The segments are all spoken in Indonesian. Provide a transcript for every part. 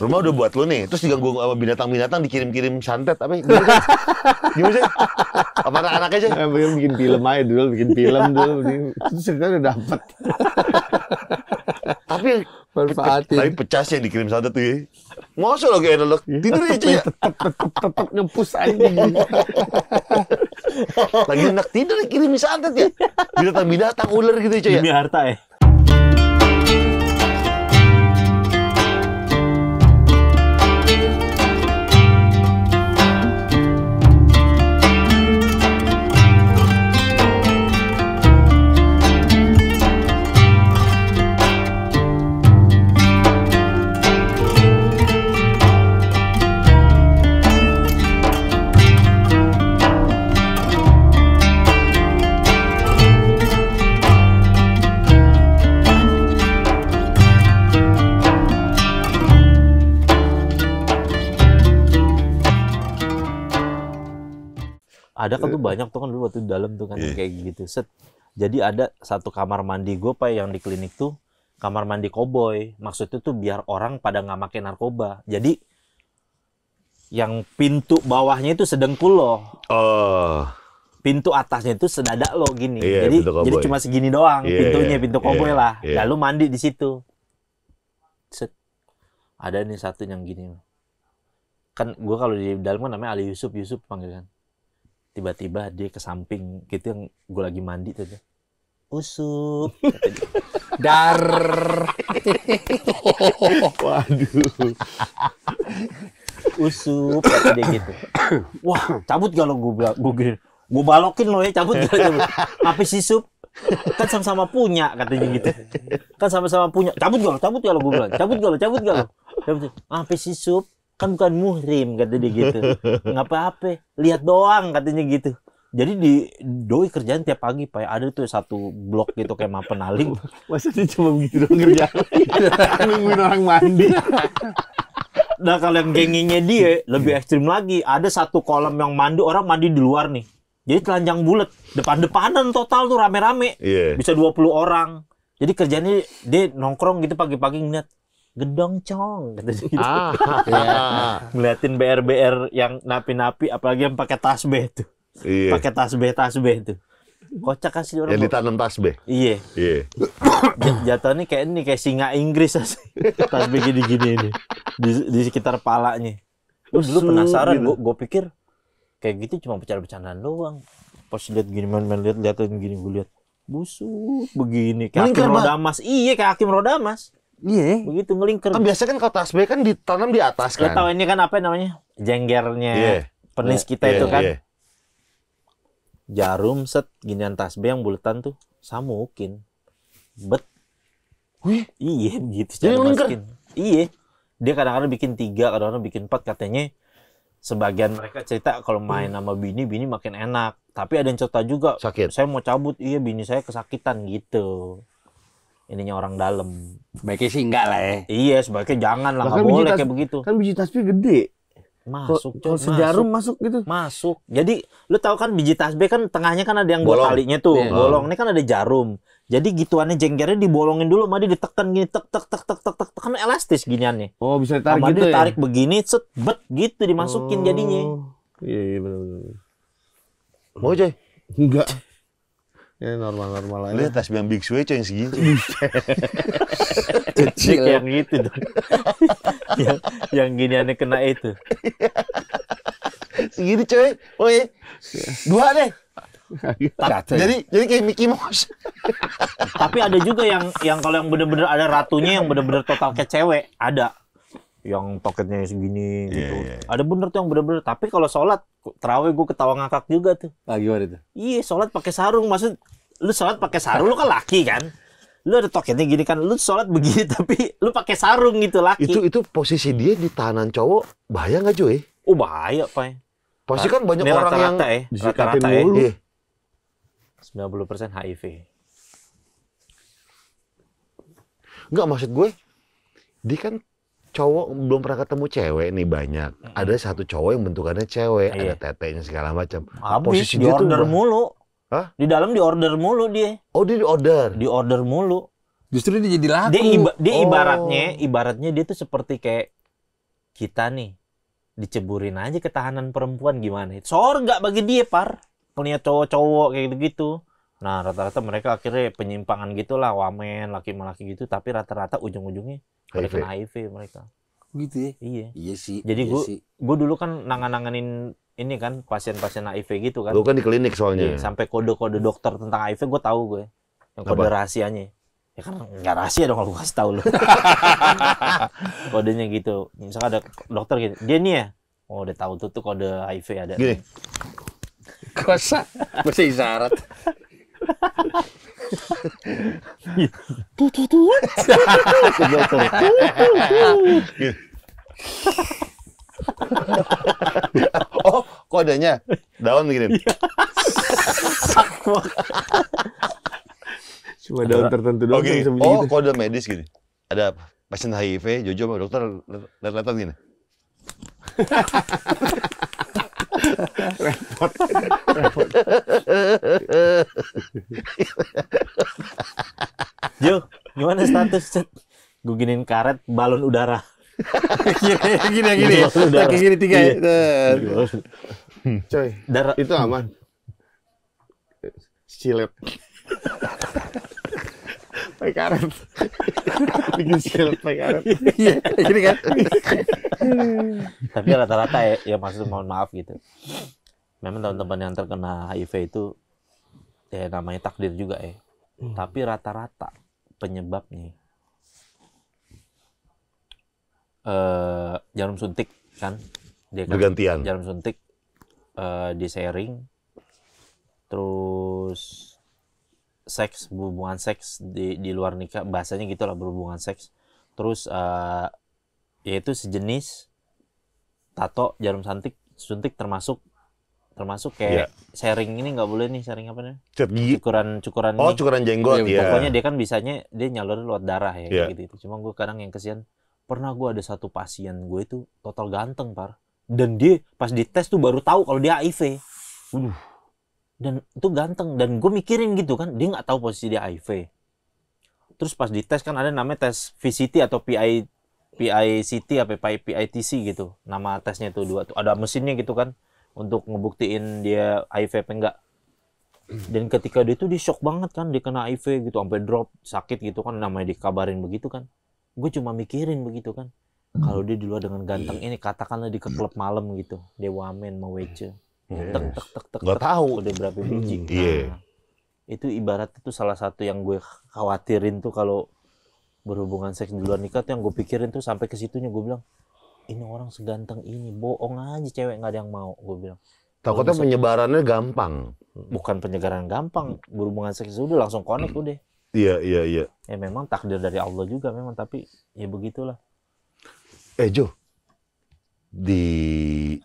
Rumah udah buat lu nih, terus diganggu sama binatang-binatang, dikirim-kirim santet, apa gimana? Gimana sih? Apa anak-anak aja? Bikin film aja dulu, bikin film dulu. Itu ceritanya udah dapet. Tapi pecah sih yang dikirim santet tuh ya. Masa lo kayak enak tidur aja ya? Tetep ngepus aja. Lagi enak tidur dikirim santet ya? Binatang-binatang, ular gitu ya. Demi harta ya. Ada kan tuh banyak tuh kan dulu waktu di dalam tuh kan kayak gitu. Set. Jadi ada satu kamar mandi gue Pak yang di klinik tuh kamar mandi koboi. Maksudnya tuh biar orang pada nggak makan narkoba. Jadi yang pintu bawahnya itu sedengkul loh. Oh. Pintu atasnya itu sedadak lo gini. Iya, jadi cuma segini doang pintunya, pintu koboi lah. Iya. Lalu mandi di situ. Set. Ada nih satu yang gini. Kan gue kalau di dalam kan namanya Ali Yusuf panggil kan. Tiba-tiba dia ke samping gitu yang gue lagi mandi tuh. Usup. Dar. Waduh. Usup kata dia gitu. Wah, cabut gak lo gue gini. Gue balokin lo ya, cabut. Apa sih sup? Kan sama-sama punya katanya gitu. Kan sama-sama punya. Cabut gak lo gue bilang. Cabut gak lo. Apa sih sup? Kan bukan muhrim kata dia gitu. Nggak apa-apa, lihat doang katanya gitu. Jadi di doi kerjaan tiap pagi Pak. Ada tuh satu blok gitu kayak Mapenaling. Masa dia cuma begitu dong kerjaan? Nungguin orang mandi. Nah kalau yang gengingnya dia lebih ekstrim lagi. Ada satu kolam yang mandi, orang mandi di luar nih. Jadi telanjang bulat, depan-depanan total tuh rame-rame. Yeah. Bisa 20 orang. Jadi kerjanya dia nongkrong gitu pagi-pagi ngeliat gedong cong kata dia gitu. Ngeliatin BR yang napi-napi, apalagi yang pakai tasbih tuh. Iya. Pakai tasbih tuh. Kocak kasih orang. Yang ditanam tasbih. Iya. Iya. Jatuhnya kayak singa Inggris asli. Tasbih gini-gini ini di sekitar palanya. Lu dulu penasaran, gue pikir kayak gitu cuma bercanda-bercandaan doang. Pas lihat gini liatin gini gue lihat busuk begini kayak Hakim Rodamas. Iya kayak Hakim Rodamas. Iya. Begitu ngelingker. Kan biasanya kan kalau tasbih kan ditanam di atas kan. Lo tau ini kan apa namanya? Jenggernya penis kita itu kan. Iya. Jarum set ginian tasbih yang buletan tuh samukin. Bet. Wih, iya gitu dia masukin. Iya. Dia kadang-kadang bikin 3, kadang-kadang bikin 4 katanya. Sebagian mereka cerita kalau main sama bini makin enak. Tapi ada yang cerita juga. Sakit. Saya mau cabut, iya bini saya kesakitan gitu. Ininya orang dalam. Sebaiknya sih enggak lah ya. Iya, sebaiknya jangan lah, nggak boleh kayak begitu. Kan biji tasbih gede. Masuk, kalau sejarum masuk gitu. Masuk. Jadi, lu tahu kan biji tasbih kan tengahnya kan ada yang buat talinya tuh, bolong. Ini kan ada jarum. Jadi gituannya jenggernya dibolongin dulu, madi ditekan gini, tek kan elastis giniannya. Oh, bisa ditarik gitu ya. Ditarik begini, set, bet gitu dimasukin jadinya. Iya benar. Mau coy? Enggak. Ya normal-normal aja. Lihat tasbih yang biksu aja yang segini. Kecil yang gitu dong. yang giniannya kena itu. Segini coy. Oh ya. 2 deh. Jadi kayak Mickey Mouse. Tapi ada juga yang kalau yang bener-bener ada ratunya yang bener-bener total kayak cewek, ada. Yang toketnya segini gitu. Yeah. Ada bener tuh yang bener-bener. Tapi kalau sholat, terawih gue ketawa ngakak juga tuh. Gimana itu? Iya, sholat pakai sarung. Maksud, lu sholat pakai sarung, lu kan laki kan? Lu ada toketnya gini kan, lu sholat begini tapi lu pakai sarung gitu laki. Itu posisi dia di tahanan cowok, bahaya nggak cuy? Oh bahaya Pak. Pasti kan banyak ini orang yang rata-rata ya. Iya. 90% HIV. Enggak, maksud gue, dia kan cowok belum pernah ketemu cewek nih banyak. Ada satu cowok yang bentukannya cewek, ada tetenya segala macam. Posisi dia tuh mulu. Hah? Di dalam di order mulu dia. Oh, dia di order. Di order mulu. Justru dia jadi laku. Dia ibaratnya dia tuh seperti kayak kita nih diceburin aja ke tahanan perempuan gimana? Sorga bagi dia, Par. Kalau lihat cowok-cowok kayak gitu. Nah, rata-rata mereka akhirnya penyimpangan gitulah, wamen, laki-laki gitu, tapi rata-rata ujung-ujungnya pada HIV. kena HIV mereka. Gitu ya. Iya. Iya sih. Jadi iya sih. gue dulu kan nanganin ini kan pasien-pasien HIV gitu kan. Lu kan di klinik soalnya. Iya, sampai kode-kode dokter tentang HIV gue tahu gue. Yang kode Apa? rahasianya. Ya kan nggak rahasia dong kalau gue kasih tahu lu. Kodenya gitu. Misalnya ada dokter gitu. Dia nih ya. Oh, udah tahu tuh kode HIV ada. Gini. Kosa. Bahasa isyarat. Dokter. Oh, kodenya daun gini. Cuma daun tertentu doang Oke. yang bisa bunyi Oh, gitu. kode medis gini. Ada pasien HIV, Jojo sama dokter lihat-lihatan gini. Jo, gimana status Cet? Gue giniin karet balon udara. Gini ya. Kayak gini 3 ya. Coy, Darah itu aman. Silet. Pakai karet. Bikin silet pakai karet. Iya, gini kan. tapi rata-rata ya maksud mohon maaf gitu. Memang teman-teman yang terkena HIV itu ya namanya takdir juga ya. Tapi rata-rata penyebabnya jarum suntik kan. Dia kan Bergantian. jarum suntik di sharing, terus hubungan seks di luar nikah, bahasanya gitulah, berhubungan seks. Terus yaitu sejenis tato, jarum suntik termasuk kayak sharing ini nggak boleh nih, sharing apa nih? Cat gigi. Cukuran Oh, ini. cukuran jenggot ya. Pokoknya dia kan bisanya dia nyalurin lewat darah ya Iya. kayak gitu. Cuma gue kadang yang kesian, pernah gue ada satu pasien gue itu total ganteng, Par. Dan dia pas dites tuh baru tahu kalau dia HIV. Dan itu ganteng, dan gue mikirin gitu kan, dia nggak tahu posisi dia HIV. Terus pas dites kan ada namanya tes VCT atau PICT apa PITC gitu. Nama tesnya tuh dua tuh, ada mesinnya gitu kan untuk ngebuktiin dia HIV apa enggak. Dan ketika dia tuh di shock banget kan, dia kena HIV gitu sampai drop, sakit gitu kan, namanya dikabarin begitu kan. Gue cuma mikirin begitu kan. Kalau dia di luar dengan ganteng ini, katakanlah di ke klub malam gitu, dia wamen mau wece. Tek. Nggak tahu. Udah berapa biji. Iya. Nah, itu ibarat itu salah satu yang gue khawatirin tuh kalau berhubungan seks di luar nikah tuh, yang gue pikirin tuh sampai ke situnya gue bilang, ini orang seganteng ini, bohong aja cewek nggak ada yang mau, gue bilang. Takutnya penyebarannya gampang. Bukan penyegaran gampang, berhubungan seks udah langsung connect udah. Iya. Ya memang takdir dari Allah juga memang, tapi ya begitulah. Jo, di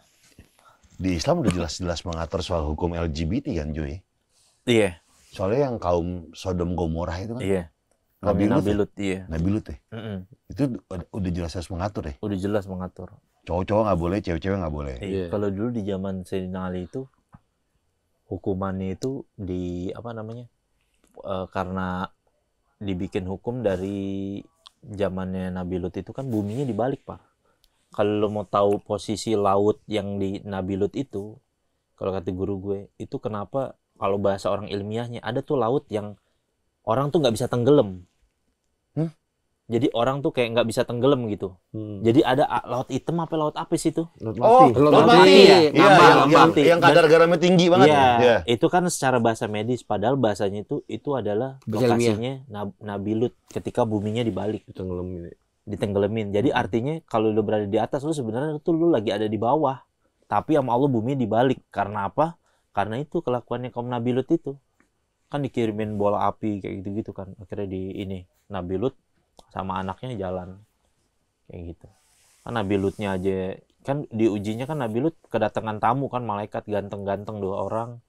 Islam udah jelas-jelas mengatur soal hukum LGBT kan, Joy? Iya. Soalnya yang kaum Sodom Gomorrah itu kan, Iya. Nabilut iya. Nabilut ya? Mm-mm. Itu udah jelas-jelas mengatur ya? Udah jelas mengatur. Cowok-cowok nggak boleh, cewek-cewek nggak boleh. Iya. Kalau dulu di zaman Sayyidina Ali itu hukumannya itu di apa namanya? Karena dibikin hukum dari zamannya Nabi Lut itu kan buminya dibalik, Pak. Kalau lo mau tahu posisi laut yang di Nabi Lut itu, kalau kata guru gue, itu kenapa kalau bahasa orang ilmiahnya ada tuh laut yang orang tuh nggak bisa tenggelam. Jadi orang tuh kayak nggak bisa tenggelam gitu. Jadi ada laut hitam apa laut apa sih itu? Oh, Laut laut mati. mati ya? Iya, Ngambang, mati. yang kadar garamnya tinggi banget. Iya, Ya. itu kan secara bahasa medis, padahal bahasanya itu adalah Bahasa ilmiah. lokasinya Nabi Lut ketika buminya dibalik, Tenggelam ini. ditenggelamin. Jadi artinya kalau lu berada di atas, lu sebenarnya tuh lu lagi ada di bawah. Tapi sama Allah bumi dibalik. Karena apa? Karena itu kelakuannya kaum Nabi Lut itu. Kan dikirimin bola api kayak gitu-gitu kan. Akhirnya di ini Nabi Lut sama anaknya jalan kayak gitu. Kan Nabi Lutnya aja kan diujinya kan, Nabi Lut kedatangan tamu kan, malaikat ganteng-ganteng 2 orang.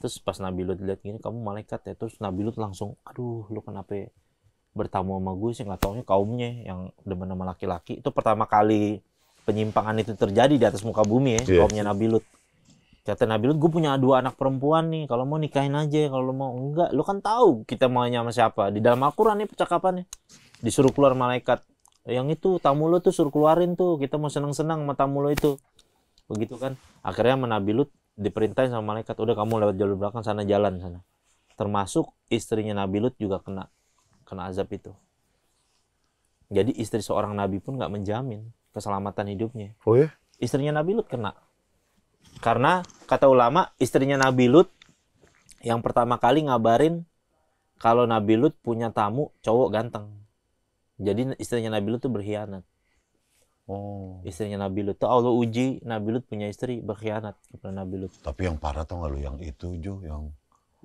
Terus pas Nabi Lut lihat gini, kamu malaikat ya. Terus Nabi Lut langsung, aduh lu kenapa bertamu sama gue sih, nggak taunya kaumnya yang demen sama laki-laki. Itu pertama kali penyimpangan itu terjadi di atas muka bumi ya, kaumnya Nabi Lut. Kata Nabi Lut, gue punya 2 anak perempuan nih, kalau mau nikahin aja, kalau mau enggak, lu kan tahu kita maunya sama siapa. Di dalam Al-Quran nih percakapannya, disuruh keluar malaikat, yang itu tamu lo tuh suruh keluarin tuh, kita mau senang-senang sama tamu lo itu. Begitu kan. Akhirnya sama Nabi Lut diperintahin sama malaikat, udah kamu lewat jalur belakang sana, jalan sana. Termasuk istrinya Nabi Lut juga kena azab itu. Jadi istri seorang nabi pun nggak menjamin keselamatan hidupnya. Oh ya? Istrinya Nabi Lut kena. Karena kata ulama, istrinya Nabi Lut yang pertama kali ngabarin kalau Nabi Lut punya tamu cowok ganteng. Jadi istrinya Nabi Lut tuh berkhianat. Oh. Istrinya Nabi Lut tuh Allah uji Nabi Lut punya istri berkhianat kepada Nabi Lut. Tapi yang parah tau gak lu yang itu Jo, yang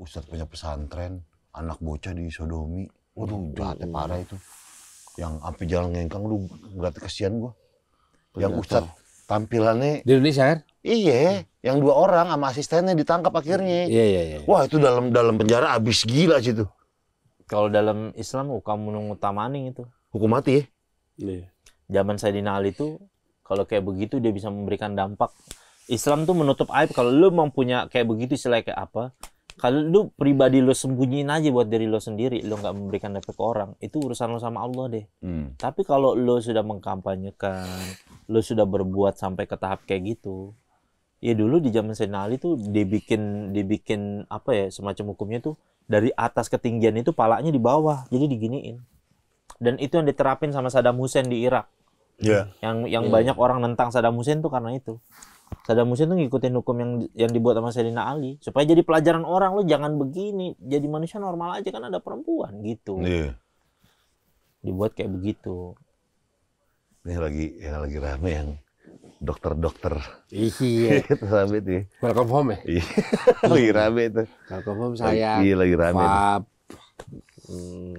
ustadz punya pesantren, anak bocah di sodomi. Waduh, jahatnya parah itu. Yang sampai jalan ngengkang, lu berarti kasihan gua. Yang ustadz tampilannya Di Indonesia kan? iya, yang 2 orang sama asistennya ditangkap akhirnya. Iya. Wah, itu dalam penjara abis gila situ. Kalau dalam Islam hukum utamaning itu. Hukum mati ya? Iya. Zaman Sayyidina Ali tuh kalau kayak begitu dia bisa memberikan dampak. Islam tuh menutup aib kalau lu mau punya kayak begitu istilahnya kayak apa. Kalau lu pribadi lu sembunyiin aja buat diri lu sendiri, lu nggak memberikan efek ke orang, itu urusan lu sama Allah deh. Tapi kalau lu sudah mengkampanyekan, lu sudah berbuat sampai ke tahap kayak gitu, ya dulu di zaman Sayyidina Ali tuh dibikin apa ya, semacam hukumnya tuh dari atas ketinggian itu palanya di bawah, jadi diginiin. Dan itu yang diterapin sama Saddam Hussein di Irak. Iya. Yang banyak orang nentang Saddam Hussein tuh karena itu. Saddam Hussein tuh ngikutin hukum yang dibuat sama Sayyidina Ali supaya jadi pelajaran orang, lu jangan begini, jadi manusia normal aja kan ada perempuan gitu. Iya. Dibuat kayak begitu. Ini lagi rame yang dokter-dokter. Iya. Itu rame tuh. Welcome home ya? Iya. Lagi rame itu. Welcome home saya. Iya, lagi rame. Pap.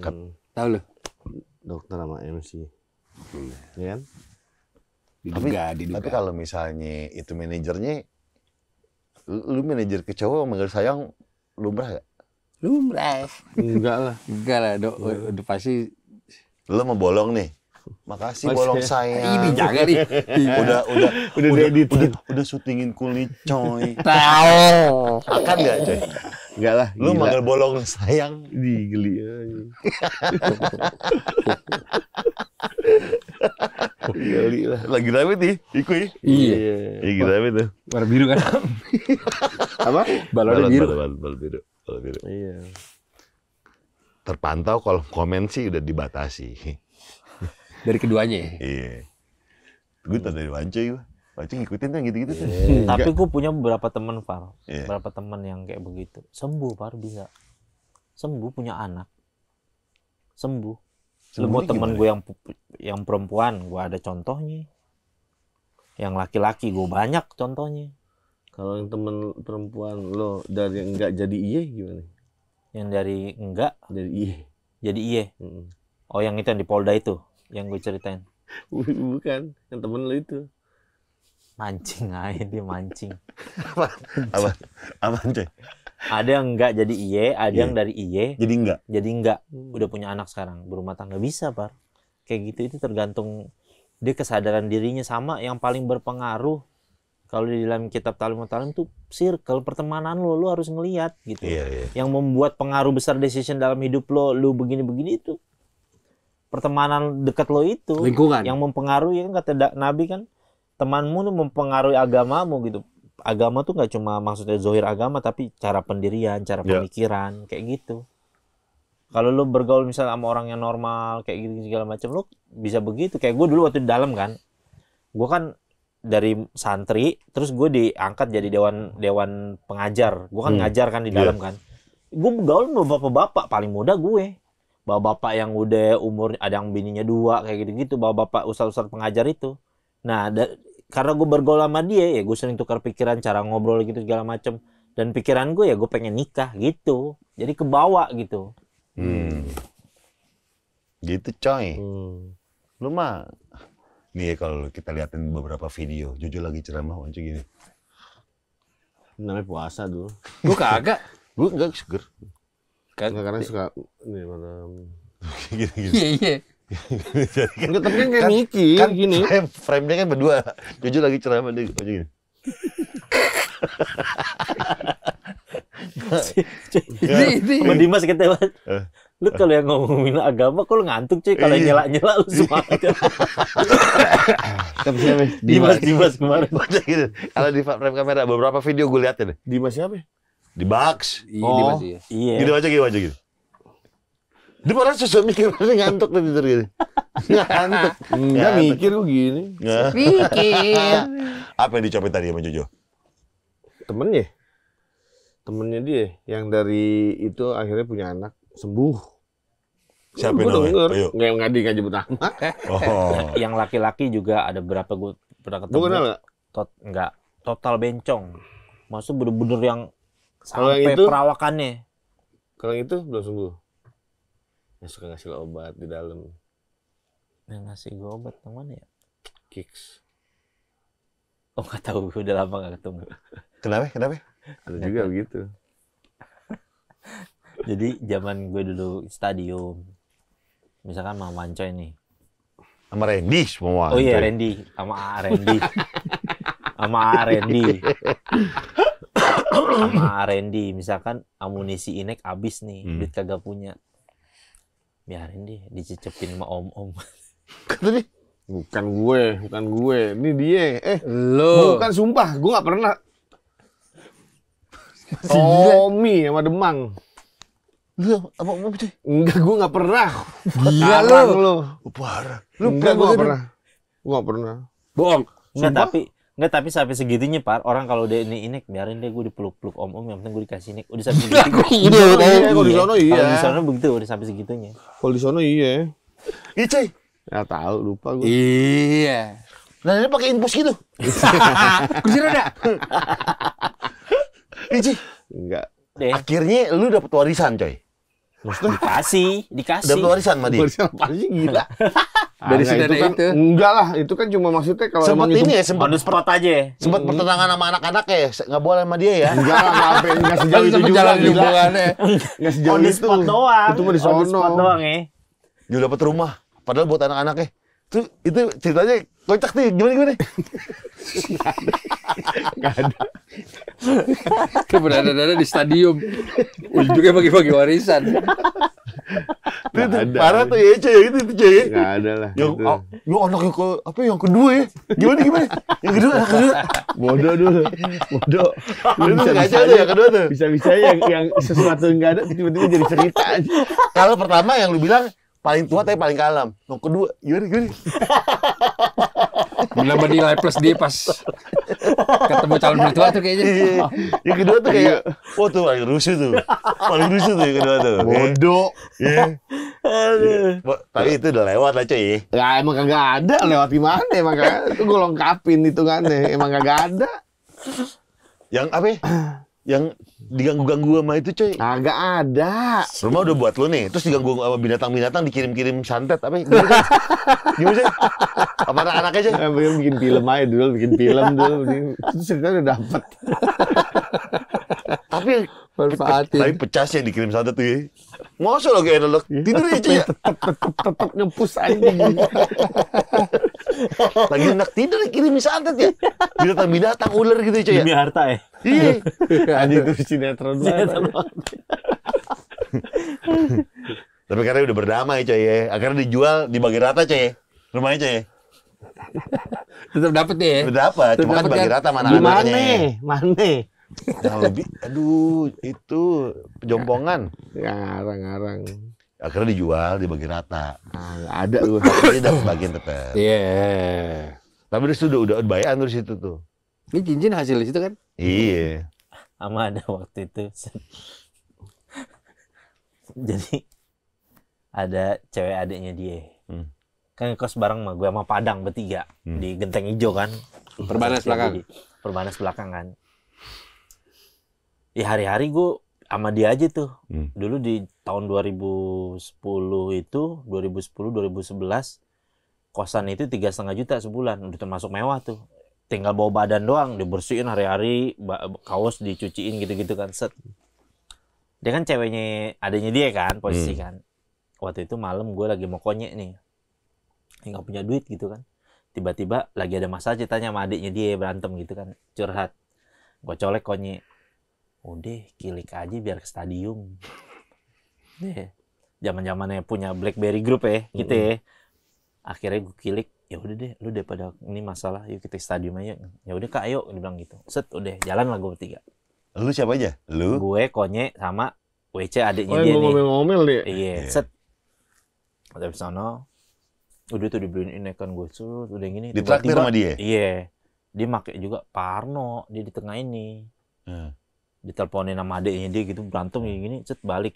Kat- Tahu lu? Dokter sama MC. Ya kan? Diduga. Tapi kalau misalnya itu manajernya, lu manajer ke cowok manggil sayang, lumrah gak? Lumrah. Enggak lah, Dok. Udah pasti. Lu mau bolong nih. Makasih bolong sayang. Ini jangan nih. Udah syutingin kulit coy. Tahu. Akan gak coy? Enggak lah. Lu gila. manggil bolong sayang. Di geli. Geli lah. Lagi rame nih, Iko ya? Iya. Lagi rame tuh. Warna biru kan? Apa? Balonnya biru. Balon biru. Iya. Terpantau kolom komen sih udah dibatasi. Dari keduanya ya? Iya. Gue tau dari Wancoy gue. Wancoy ngikutin tuh gitu-gitu tuh. Tapi gue punya beberapa teman Far, Iya. beberapa teman yang kayak begitu. Sembuh Far, bisa. Sembuh, punya anak. Sembuh. Lu mau temen gue yang perempuan, gue ada contohnya. Yang laki-laki gue banyak contohnya. Kalau yang temen perempuan lo dari enggak jadi iye gimana? Yang dari enggak Dari iye. jadi iye. Oh, yang itu yang di Polda itu, yang gue ceritain. Bukan, yang temen lo itu. Mancing aja dia mancing. Apa coy? Ada yang enggak jadi iye, ada yang dari iye Jadi enggak? jadi enggak. Udah punya anak sekarang, berumah tangga, bisa Par. Kayak gitu, itu tergantung dia kesadaran dirinya. Sama yang paling berpengaruh kalau di dalam kitab Ta'limut Ta'lim tuh circle pertemanan lo harus ngelihat gitu. Iya. Yang membuat pengaruh besar decision dalam hidup lo begini-begini itu pertemanan dekat lo itu. Lingkungan. Yang mempengaruhi, kan kata Nabi kan, temanmu tuh mempengaruhi agamamu gitu. Agama tuh nggak cuma maksudnya zohir agama, tapi cara pendirian, cara pemikiran, kayak gitu. Kalau lo bergaul misalnya sama orang yang normal kayak gitu segala macam, lo bisa begitu. Kayak gue dulu waktu di dalam kan, gue kan dari santri, terus gue diangkat jadi dewan pengajar. Gue kan ngajar kan di dalam kan. Gue bergaul sama bapak-bapak paling muda gue. Bapak-bapak yang udah umurnya, ada yang bininya 2 kayak gitu-gitu, bapak-bapak ustaz-ustaz pengajar itu. Nah, karena gue bergaul sama dia, ya gue sering tukar pikiran, cara ngobrol gitu segala macem. Dan pikiran gue ya gue pengen nikah gitu. Jadi kebawa gitu. Gitu coy. Lu mah nih kalau kita liatin beberapa video, jujur lagi ceramah Wancoy gini. Namanya puasa dulu. Gue kagak. Gue enggak seger. Enggak, karena suka ini malam. Gini. Iya. Enggak, tapi kan kayak mikir Kan gini. frame-nya kan berdua. Jujur lagi ceramah dia Wancoy gini. Ini. Sama Dimas kita Lu kalau yang ngomongin agama, kok lu ngantuk cuy? Kalau Iya. nyela-nyela lu semangat. Tapi siapa? Dimas kemarin. Baca gitu. Kalau di frame kamera beberapa video gue lihat deh. Dimas siapa? Di box. Iya, Oh. Dimas iya. Iya. Gitu aja gitu. Dia malah susah mikir ngantuk tadi tidur gitu. Ngantuk. Enggak mikir gue gini. Nggak. Mikir. Apa yang dicopet tadi sama Jojo? Temennya dia yang dari itu akhirnya punya anak sembuh. Siapa Gue namanya? denger. Ayo. Nggak nyebut nama. Oh. Yang laki-laki juga ada berapa gue pernah ketemu. Gue kenal nggak? Enggak, total bencong. Maksud bener-bener yang Kalau yang sampai itu? perawakannya. Kalau yang itu belum sembuh. Yang suka ngasih obat di dalam. Yang ngasih gue obat yang mana ya? Kicks. Oh nggak tahu, udah lama nggak ketemu. Kenapa? Ada juga begitu. Jadi zaman gue dulu stadium, misalkan sama Mancoy nih. Sama Randy semua. Oh iya Randy, sama Randy, sama Randy. Misalkan amunisi inek habis nih, duit kagak punya. Biarin deh, dicecepin sama om-om. Kata dia. Bukan gue. Ini dia. Lo. Bukan sumpah, gue nggak pernah. Tommy sama Demang. Lu apa cuy? Enggak, gue nggak pernah. Gila Sekarang lo. lo. Parah. Enggak, gue nggak pernah. Gue nggak pernah. Bohong. Enggak, tapi sampai segitunya, Par. Orang kalau udah ini inek, biarin deh gue dipeluk-peluk om-om, yang penting gue dikasih inek. Udah sampai segitunya. Kalau di sono iya. Kalau di sana begitu, udah sampai segitunya. Kalau di sono iya. Iya cuy. Ya tahu, lupa gue. Iya. Nah ini pakai infus gitu. Kursi roda. Iya cuy. Enggak. Deh, Akhirnya lu dapet warisan coy. dikasih. Dapet warisan sama dia. Barisan apa sih gila? Dari Enggak, saudara kan, itu. enggak lah, itu kan cuma maksudnya kalau Sempat emang itu ini ya, sempat On the spot aja. sempat pertentangan sama anak-anak ya, nggak boleh sama dia ya. enggak lah, enggak sejauh Kan itu sama juga jalan gila. hubungannya. Enggak sejauh On the itu. spot doang. Itu mah di On the sono. spot doang ya. Dia dapet rumah, padahal buat anak-anaknya. Itu ceritanya kocak nih, gimana? Enggak ada. Itu berada-ada di stadium. Ujungnya bagi-bagi warisan. Itu ada. parah tuh ya cuy, itu cuy. Enggak ada lah. Yang gitu. lu anak yang kedua ya? Gimana? Yang kedua anak kedua. Bodoh dulu. Bodoh. Lu tuh ngaca tuh yang kedua tuh. Bisa-bisa yang sesuatu yang enggak ada tiba-tiba jadi cerita aja. Kalau pertama yang lu bilang paling tua tapi paling kalem. Yang kedua, gimana? Menambah nilai plus dia pas ketemu calon mertua tuh kayaknya. Iya. Yang kedua tuh kayak, oh tuh paling rusuh tuh. Paling rusuh tuh yang kedua tuh. Bodoh. Iya. Tapi itu udah lewat lah cuy. Ya emang kagak ada, lewat gimana emang kagak. Itu gue lengkapin hitungannya. Emang kagak ada. Yang apa ya? Yang diganggu-ganggu sama itu cuy. Kagak ada. Rumah udah buat lu nih, terus diganggu sama binatang-binatang, dikirim-kirim santet apa ya? Gimana sih? Apa anak-anak aja? Bikin film aja dulu, bikin film dulu. Itu ceritanya udah dapet. Tapi Manfaatin. pecasnya dikirim santet tuh ya. Masa lagi enak tidur aja cuy ya? Tetep ngepus aja. Lagi enak tidur dikirim santet ya? Binatang-binatang, ular gitu cuy ya? Demi harta ya. Iya. Anjing itu sinetron banget. Tapi karena udah berdamai coy ya. Akhirnya dijual, dibagi rata coy ya. Rumahnya coy ya. Tetap dapet nih ya. Udah dapat, cuma kan Dapet bagi kan? rata mana Gimana? anaknya. Mana? Yang lebih, aduh, itu pejompongan. Ngarang-ngarang. Akhirnya dijual, dibagi rata. Ah, nggak ada gue. Jadi dapat bagian tetap. Iya. Tapi terus udah bayan terus itu tuh. Ini cincin hasil di situ kan? Iya. Sama ada waktu itu. Jadi ada cewek adiknya dia. Kan ngekos bareng sama gue sama Padang bertiga di Genteng Ijo kan. Perbanas belakang. Perbanas belakang kan. Ya hari-hari gue sama dia aja tuh. Dulu di tahun 2010 itu, 2011 kosan itu 3,5 juta sebulan, udah termasuk mewah tuh. Tinggal bawa badan doang, dibersihin hari-hari, kaos dicuciin gitu-gitu kan, set. Dia kan ceweknya, adanya dia kan, posisi kan. Waktu itu malam gue lagi mau konyek nih, nggak punya duit gitu kan. Tiba-tiba lagi ada masalah ceritanya sama adiknya dia berantem gitu kan, curhat. Gue colek konyek, udah kilik aja biar ke stadium. Deh, zaman-zamannya punya BlackBerry Group ya, gitu ya. Akhirnya gue klik, ya udah deh, lu daripada ini masalah, yuk kita stadium aja. Ya udah Kak, ayo, dia bilang gitu. Set, udah jalan lah gue bertiga. Lu siapa aja? Lu? Gue, Konye, sama WC adiknya Oh, dia yang nih. ngomel-ngomel dia. Iya, Iya. set. Dari sana, udah tuh dibeliin ini kan gue, udah gini. Ditraktir sama dia? Iya. Dia make juga Parno, dia di tengah ini. Diteleponin sama adiknya dia gitu, berantem kayak gini, set balik.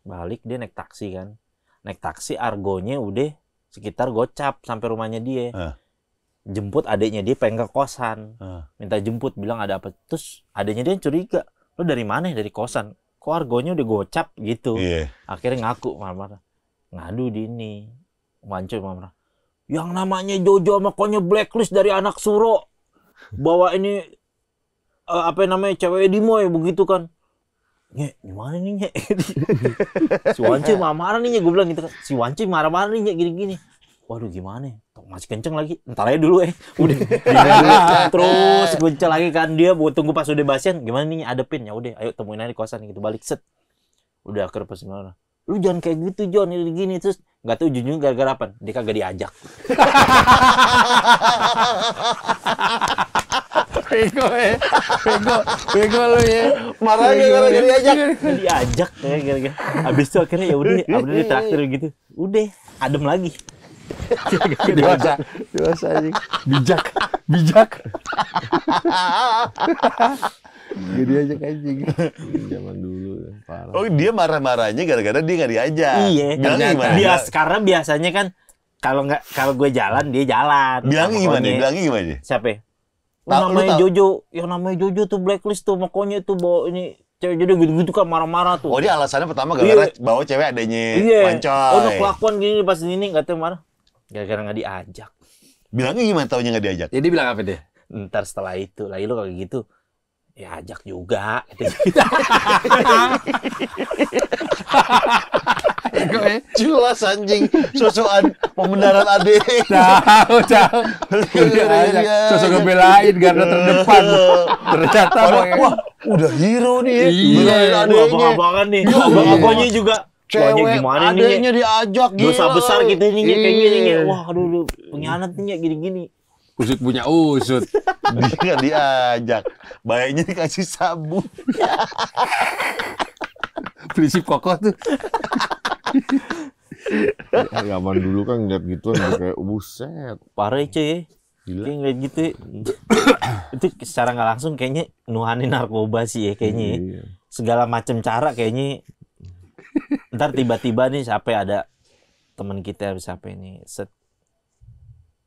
Balik, dia naik taksi kan. Naik taksi, argonya udah sekitar gocap sampai rumahnya dia. Jemput adiknya dia pengen ke kosan. Minta jemput, bilang ada apa. Terus adiknya dia curiga, lo dari mana? Dari kosan. Kok argonya udah gocap gitu. Iya. Akhirnya ngaku marah-marah. Ngadu di ini. Mancoy marah. Yang namanya Jojo sama Konye blacklist dari anak Suro. Bawa ini apa namanya cewek Dimo ya begitu kan. Nye, gimana nih Nye? Si Wanci marah-marah nih Nye, gue bilang gitu kan. Si Wanci marah-marah nih Nye, gini-gini. Waduh gimana? Tuh, masih kenceng lagi. Entar aja dulu Udah. Dulu. Terus gue lagi kan dia buat tunggu pas udah basian. Gimana nih adepin? Ya udah, ayo temuin aja di kosan gitu. Balik set. Udah akhirnya pas gimana? Lu jangan kayak gitu John, gini terus nggak tahu ujung-ujung gara-gara apa? Dia kagak diajak. Bego lu ya. Marahnya gara-gara diajak. Diajak kayak gara-gara. Habis itu akhirnya ya udah, abis itu traktir gitu. Udah, adem lagi. Dewasa anjing. Bijak. Gede aja anjing. Zaman dulu parah. Oh, dia marah-marahnya gara-gara dia nggak diajak. Iya. Bilangnya gimana? Karena biasanya kan kalau gue jalan dia jalan. Bilangnya Sama gimana? Konye. Bilangnya gimana? Siapa? Ya? Tahu- Namanya lu tahu? Jojo, yang namanya Jojo tuh blacklist tuh makanya tuh bawa ini cewek Jojo gitu-gitu kan marah-marah tuh. Oh, dia alasannya pertama gara-gara Iya. bawa cewek adanya Iya. Wancoy. Oh, udah kelakuan gini pas ini nggak tahu marah. Gara-gara nggak diajak. Bilangnya gimana taunya nggak diajak? Jadi bilang apa dia? Ntar setelah itu, lagi lu kayak gitu. Ya ajak juga. Jelas anjing, sosokan pembenaran adek. Tahu. Sosok ngebelain garda terdepan. Ternyata Wah, udah hero nih ya. Iya. Belain adeknya. Abang-abangan nih. Abang-abangnya juga. Wahnya Cewek gimana nih? adeknya diajak Dosa gila. besar kita nih kayak gini nih. Iya. Wah, aduh, pengkhianat nih gini-gini. usut punya usut. Dia nggak diajak. Baiknya dikasih sabun. Prinsip kokoh tuh. Zaman dulu kan ngeliat gituan kayak buset. Parah cuy. Gila. Kayak ngeliat gitu. Itu secara nggak langsung kayaknya nuhanin narkoba sih ya kayaknya. Iya. Segala macam cara kayaknya. Ntar tiba-tiba nih sampai ada teman kita siapa ini set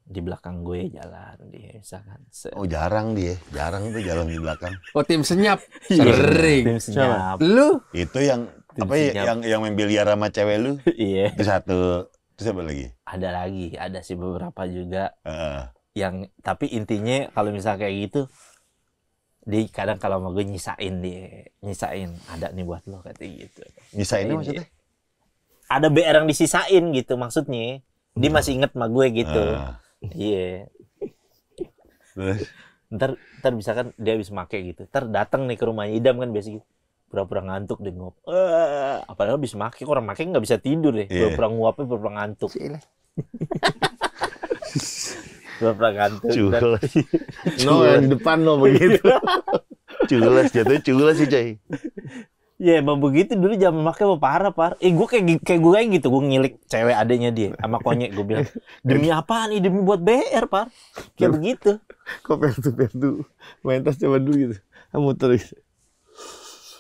di belakang gue jalan dia misalkan. Oh, jarang dia. Jarang tuh jalan di belakang. Oh, tim senyap. Tim Sering. senyap. Lu Itu yang Tim apa ya, senyap. yang main biliar sama cewek lu. Iya. Itu satu. Terus apa lagi? Ada lagi, ada sih beberapa juga Heeh. yang tapi intinya kalau misalnya kayak gitu dia kadang kalau sama gue nyisain ada nih buat lo katanya gitu. Nyisainnya Ini maksudnya? ada BR yang disisain gitu maksudnya dia masih inget sama gue gitu. Iya. Terus Ntar misalkan dia habis make gitu, ntar datang nih ke rumahnya Idam kan biasa gitu, pura-pura ngantuk deh nguap. Padahal habis make, orang make nggak bisa tidur deh, Iya. pura-pura nguapnya pura-pura ngantuk. Pura-pura ngantuk. culas. No, yang di depan lo begitu. Culas jatuhnya culas sih, coy. Ya emang begitu dulu zaman make apa parah. Gue kayak gue kayak gitu, gue ngilik cewek adenya dia sama Konye, gue bilang demi apaan? Demi buat BR par, kayak begitu. Kok pertu main tas coba dulu gitu. Muter gitu.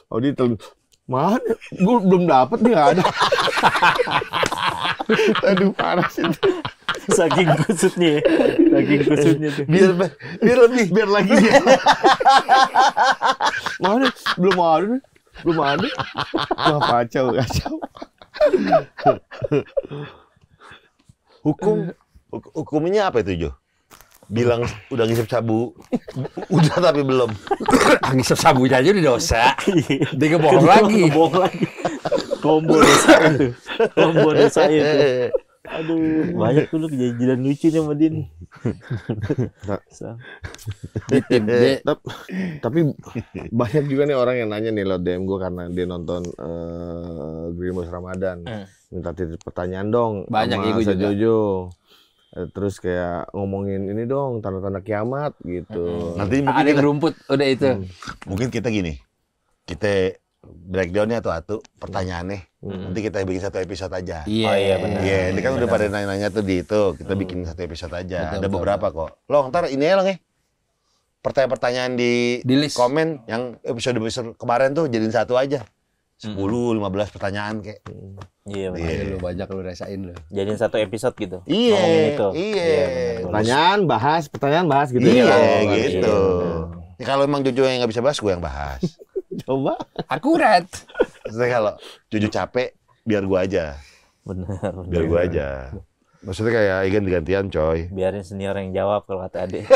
Oh dia mana? Gue belum dapet nih, nggak ada. Aduh parah sih. Saking kusutnya tuh. Biar lagi dia. Mana? Belum ada nih. Belum ada. Wah kacau. Hukumnya apa itu, Jo? Bilang udah ngisep sabu, udah tapi belum. ngisep sabunya aja udah dosa. Dia ngebohong lagi. Bohong lagi. Combo dosa itu. Aduh, banyak dulu kejadian lucu nih sama dia nih. Di tim D. Tapi banyak juga nih orang yang nanya nih lewat DM gue karena dia nonton Grimus Ramadan. Minta titip pertanyaan dong. Banyak sama ya, gua juga. Jojo. Terus kayak ngomongin ini dong, tanda-tanda kiamat gitu. Nanti mungkin Ada yang kita, rumput, udah itu. mungkin kita gini. Kita breakdownnya atu-atu pertanyaannya. Nanti kita bikin satu episode aja. Iya, Oh, iya, benar. Iya, ini kan udah pada nanya-nanya tuh di itu. Kita bikin satu episode aja. Betul, Ada betul, beberapa kok. Lo ntar ini ya lo nih. Pertanyaan-pertanyaan di Di list. komen yang episode kemarin tuh jadiin satu aja. 10, 15 pertanyaan kayak. Iya, benar. Iya. Lu banyak lu rasain lu. Jadiin satu episode gitu. Iya, Ngomongin itu. iya. benar. Pertanyaan bahas gitu Iya, ya. gitu. Iya, Ya, kalau emang Jojo yang nggak bisa bahas, gue yang bahas. Coba. Akurat. Maksudnya kalau Jojo capek, biar gue aja. Benar. Biar gue aja. Maksudnya kayak ganti-gantian, coy. Biarin senior yang jawab kalau kata Ade.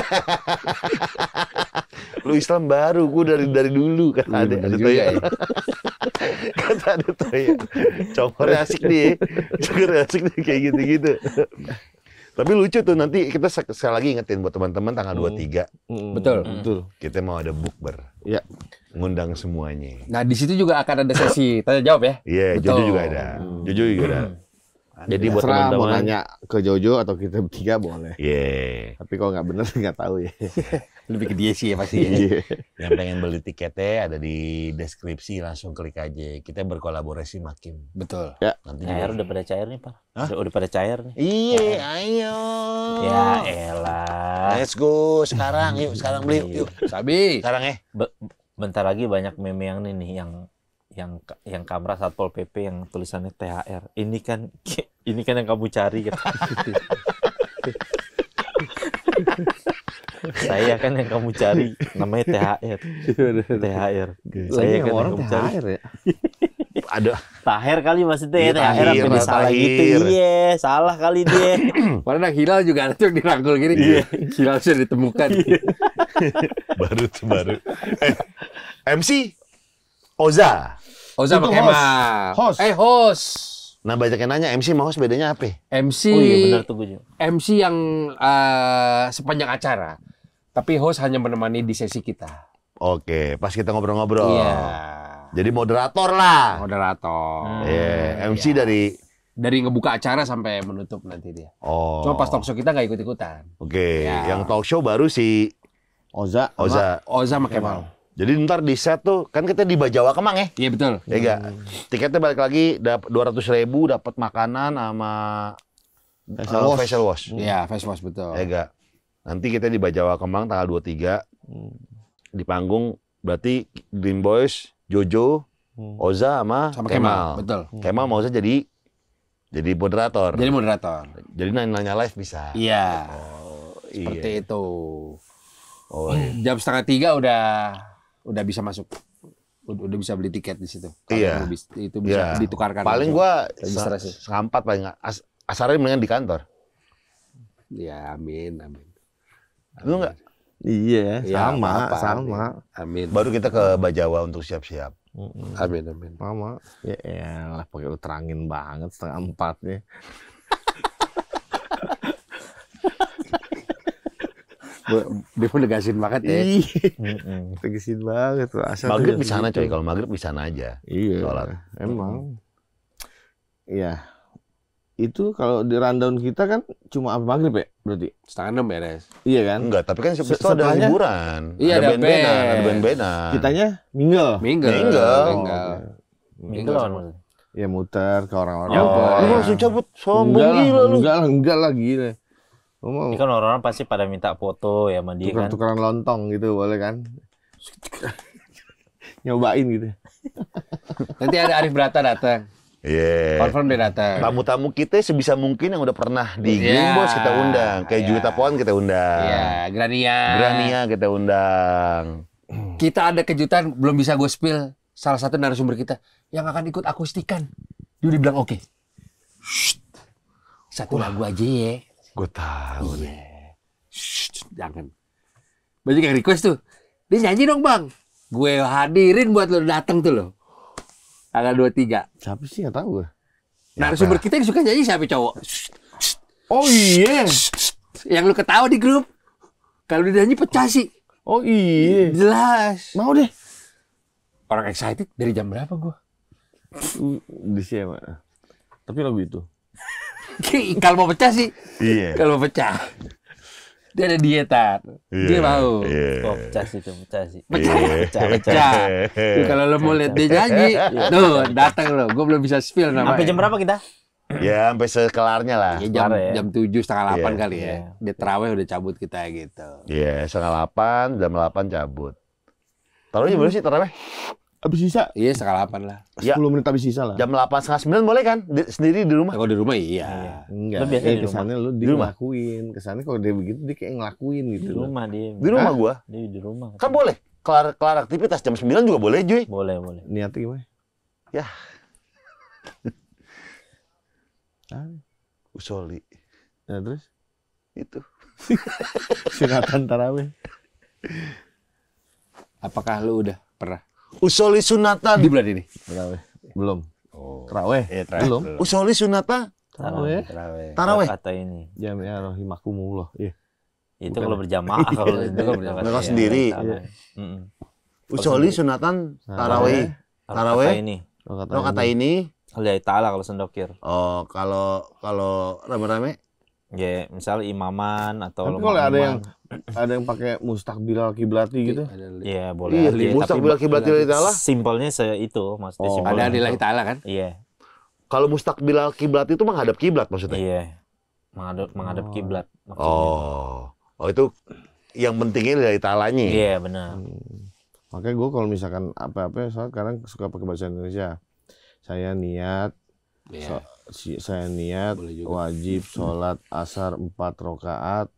Lu Islam baru, gue dari dulu kan ada tuh ya. Kata ada tuh ya. Congornya asik nih. Congornya asik nih kayak gitu-gitu. Tapi lucu tuh, nanti kita sekali lagi ingetin buat teman-teman tanggal 23 Betul. Betul. kita mau ada bukber. Iya. Ngundang semuanya. Nah, di situ juga akan ada sesi tanya jawab ya. Iya, Betul. Jojo juga ada. Jojo juga ada. Jadi buat Terserah mau teman-teman nanya ke Jojo atau kita bertiga boleh. Iya. Tapi kalau nggak bener nggak tahu ya. Lebih ke dia sih ya pasti. Iya. Yang pengen beli tiketnya ada di deskripsi, langsung klik aja. Kita berkolaborasi makin. Betul. Nanti cair juga. udah pada cair nih, Pak. Hah? Udah pada cair nih. Iya, ayo. Ya elah. Let's go sekarang, yuk sekarang beli yuk. Sabi. Sekarang ya. Bentar lagi banyak meme yang ini nih yang kamera Satpol PP yang tulisannya THR. Ini kan yang kamu cari kata. Saya kan yang kamu cari, namanya THR. THR. Saya kan yang orang kamu cari. THR ya. Ada. Tahir kali maksudnya ya, Iya, THR Tahir, sampai dia salah Tahir. gitu. Iya, salah kali dia. Padahal Hilal juga ada tuh yang dirangkul gini. Hilal sudah ditemukan. baru. MC Oza. Oza Itu pakai host. Kemal. Host. Host. Nah, banyak yang nanya MC sama host bedanya apa? MC. Oh iya benar tuh gue juga. MC yang sepanjang acara. Tapi host hanya menemani di sesi kita. Oke, pas kita ngobrol-ngobrol. Iya. Jadi moderator lah. Moderator. Iya, MC dari Dari ngebuka acara sampai menutup nanti dia. Oh. Cuma pas talk show kita nggak ikut-ikutan. Oke, Ya. yang talk show baru si Oza. Oza. Oza sama Kemal. Jadi ntar di set tuh kan kita di Bajawa Kemang ya. Iya betul. Ya enggak. Tiketnya balik lagi dapat 200.000 dapat makanan sama facial wash. Iya, face wash betul. Ya enggak. Nanti kita di Bajawa Kemang tanggal 23 di panggung berarti Green Boys, Jojo, Oza sama Sama Kemal. Kemal, betul. Kemal mau Oza jadi moderator. Jadi moderator. Jadi nanya live bisa. Iya. Iya. Seperti itu. Oh, iya. Jam 2:30 udah bisa masuk. Udah bisa beli tiket di situ. Kalau Iya. mau itu bisa Iya. ditukarkan. Paling langsung. gua registrasi. sekampat paling asarnya mendingan di kantor. Ya, amin. Lu enggak? Iya, Ya, sama, apa-apa, sama. Amin. Baru kita ke Bajawa untuk siap-siap. Amin. Sama. Ya elah, pakai lu terangin banget 3:30-nya. Dia pun negasin banget ya. Tegesin banget tuh. Asal Maghrib tuh di sana gitu. coy, kalau maghrib di sana aja. Iya, Sholat. emang. Iya. Itu kalau di rundown kita kan cuma apa maghrib ya berarti? 5:30 beres. Iya kan? Enggak, tapi kan habis itu ada Setelahnya? hiburan. Iya, ada band-bandan, band. ada band-bandan. Kitanya mingle. Minggu. Minggu lawan maksudnya. Ya muter ke orang-orang. Nyamper. Lu langsung cabut, sombong gila lu. Enggak lah gila. Lu mau Ini kan orang-orang pasti pada minta foto ya sama dia kan. tukar-tukaran lontong gitu boleh kan? Nyobain gitu. Nanti ada Arif Brata datang. Iya. Confirm dia datang. Tamu-tamu kita sebisa mungkin yang udah pernah di Iya. Green Boss kita undang. Kayak Iya. Juwita Pohon kita undang. Iya, Grania. Grania kita undang. Kita ada kejutan belum bisa gue spill. Salah satu narasumber kita yang akan ikut akustikan. Dia udah bilang oke. Shh. Satu lagu aja ya. Gue tahu nih. Shh, jangan. Banyak yang request tuh. Dia nyanyi dong bang. Gue hadirin buat lo datang tuh lo. Tanggal 23. Siapa sih nggak tahu gue. Narasumber kita yang suka nyanyi siapa cowok? Shh. Oh iya. Yang lu ketawa di grup. Kalau dia nyanyi pecah sih. Oh iya. Jelas. Mau deh. Orang excited dari jam berapa gua? Di siapa? Tapi lagu itu. Kalau mau pecah sih. Iya. Kalau mau pecah. Dia ada dietan. Dia mau. Oh, pecah sih tuh, pecah sih. Pecah. Tuh, kalau lo mau lihat dia nyanyi, tuh datang lo. Gue belum bisa spill namanya. Sampai jam berapa kita? Ya sampai sekelarnya lah. Ya, jam Kelar ya? jam 7:30 8 Iya. kali ya. Dia terawih udah cabut kita gitu. Iya, setengah 8, jam 8 cabut. Taruhnya berapa sih taraweh? Habis sisa. Iya 7:30 lah. Ya. 10 menit habis sisa lah. Jam 8 setengah 9 boleh kan? Sendiri di rumah. Kalau di rumah iya. Enggak. Lu biasanya di Kesannya lu Di rumah? ngelakuin. Kesannya kalau dia begitu dia kayak ngelakuin Di gitu. rumah dia. Di rumah gua. Dia di rumah. Kan boleh. Kelar aktivitas jam 9 juga boleh, Juy. Boleh, boleh. Niatnya gimana? Ya. Ah, Usoli. ya terus Itu. sunatan tarawih. Apakah lu udah pernah Usoli sunatan. di bulan ini? Tarawih. Belum. Oh. Tarawih. Iya, Belum. Usoli sunatan. Tarawih. Tarawih. Kata ini. Jami'ah rahimakumullah. Iya. Itu Bukan. kalau berjamaah kalau itu kalau berjamaah. Kalau Iya, sendiri. iya. Mm-mm. Usoli sunatan tarawih. Kalau Tarawih. kata ini. Lo kata ini. Lillahi ta'ala kalau sendokir. Oh, kalau rame-rame. Ya, misal imaman atau Tapi kalau ada makmuman. yang pakai mustakbilal kiblati gitu. Iya, boleh. Iya, aja, mustaqbil tapi kiblat ta'ala. simpelnya itu maksudnya Oh. simpelnya Ada nilai itu. ta'ala kan? Iya. Kalau mustaqbil kiblat itu menghadap kiblat maksudnya. Iya. Menghadap Oh. kiblat maksudnya. Oh, itu yang pentingnya dari ta'alanya. Iya, benar. Makanya gue kalau misalkan apa-apa soalnya sekarang suka pakai bahasa Indonesia. Saya niat, Iya. saya niat Boleh juga. wajib sholat asar 4 rakaat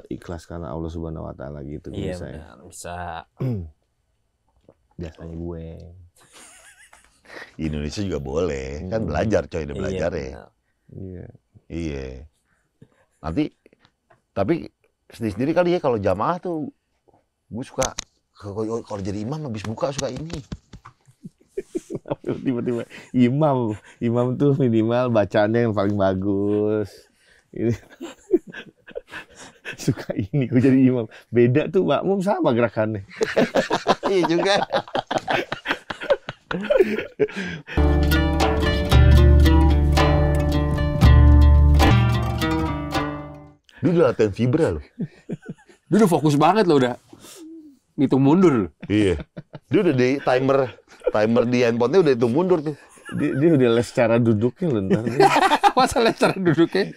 ikhlas karena Allah Subhanahu Wa Taala gitu Iya, bisa ya. benar. Bisa. Biasanya gue. Indonesia juga boleh. Kan belajar coy, udah belajar Iya, ya. benar. Iya. Iya. Nanti tapi sendiri kali ya kalau jamaah tuh gue suka kalau jadi imam habis buka suka ini. Tiba-tiba imam tuh minimal bacaannya yang paling bagus. Ini suka ini gue jadi imam. Beda tuh makmum sama gerakannya. Iya juga. Dia udah latihan fibra loh. Dia udah fokus banget lo udah. Ngitung mundur lo. Iya. Dia udah di timer di handphonenya udah hitung mundur tuh. Dia udah les cara duduknya loh ntar. Masalah cara duduknya.